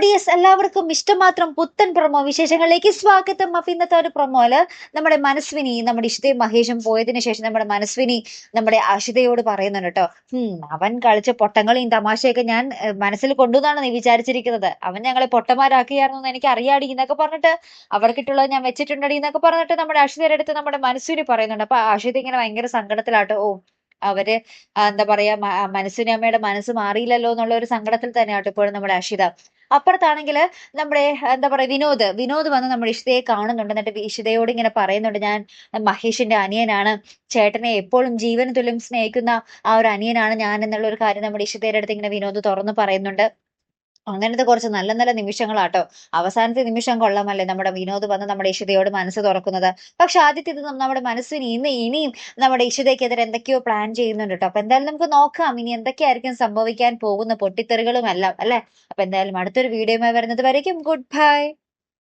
Dears എല്ലാവർക്കും ഇഷ്ടം മാത്രം പുത്തൻ പ്രൊമോ വിശേഷങ്ങളിലേക്ക് സ്വാഗതം. അപ്പൊ ഇന്നത്തെ ഒരു പ്രൊമോയില് നമ്മുടെ മനസ്വിനി നമ്മുടെ ഇഷ്ടയും മഹേഷും പോയതിനു ശേഷം നമ്മുടെ മനസ്വിനി നമ്മുടെ അഷിതയോട് പറയുന്നുണ്ട് കേട്ടോ. അവൻ കളിച്ച പൊട്ടങ്ങളെയും തമാശയൊക്കെ ഞാൻ മനസ്സിൽ കൊണ്ടുവന്നാണ് നീ വിചാരിച്ചിരിക്കുന്നത്. അവൻ ഞങ്ങളെ പൊട്ടന്മാരാക്കിയായിരുന്നു എന്ന് എനിക്ക് അറിയാടി എന്നൊക്കെ പറഞ്ഞിട്ട് അവർക്കിട്ടുള്ളത് ഞാൻ വെച്ചിട്ടുണ്ടടി എന്നൊക്കെ പറഞ്ഞിട്ട് നമ്മുടെ അഷിതയുടെ അടുത്ത് നമ്മുടെ മനസ്വിനി പറയുന്നുണ്ട്. അപ്പൊ അഷിത ഇങ്ങനെ ഭയങ്കര സങ്കടത്തിലാട്ടോ. അവര് എന്താ പറയാ മനസ്വിനി അമ്മയുടെ മനസ്സ് മാറിയില്ലല്ലോ എന്നുള്ള ഒരു സങ്കടത്തിൽ തന്നെയാട്ടോ ഇപ്പോഴും നമ്മുടെ അഷിത. അപ്പുറത്താണെങ്കിൽ നമ്മുടെ എന്താ പറയാ വിനോദ് വന്ന് നമ്മുടെ ഇഷിതയെ കാണുന്നുണ്ട്. എന്നിട്ട് ഇഷിതയോട് ഇങ്ങനെ പറയുന്നുണ്ട്, ഞാൻ മഹേഷിന്റെ അനിയനാണ്, ചേട്ടനെ എപ്പോഴും ജീവന് തുല്യം സ്നേഹിക്കുന്ന ആ ഒരു അനിയനാണ് ഞാൻ എന്നുള്ള ഒരു കാര്യം നമ്മുടെ ഇഷിതയുടെ അടുത്ത് ഇങ്ങനെ വിനോദ് തുറന്നു പറയുന്നുണ്ട്. അങ്ങനത്തെ കുറച്ച് നല്ല നല്ല നിമിഷങ്ങളാട്ടോ. അവസാനത്തെ നിമിഷം കൊള്ളാമല്ലേ നമ്മുടെ വിനോദ് വന്ന് നമ്മുടെ ഇഷിതയോട് മനസ്സ് തുറക്കുന്നത്. പക്ഷെ ആദ്യത്തേത് നമ്മുടെ മനസ്സിന് ഇനിയും നമ്മുടെ ഇഷിതയ്ക്കെതിരെ എന്തൊക്കെയോ പ്ലാൻ ചെയ്യുന്നുണ്ട് കേട്ടോ. അപ്പൊ എന്തായാലും നമുക്ക് നോക്കാം ഇനി എന്തൊക്കെയായിരിക്കും സംഭവിക്കാൻ പോകുന്ന പൊട്ടിത്തെറികളും എല്ലാം അല്ലെ. അപ്പൊ എന്തായാലും അടുത്തൊരു വീഡിയോയുമായി വരുന്നത് വരയ്ക്കും ഗുഡ് ബൈ.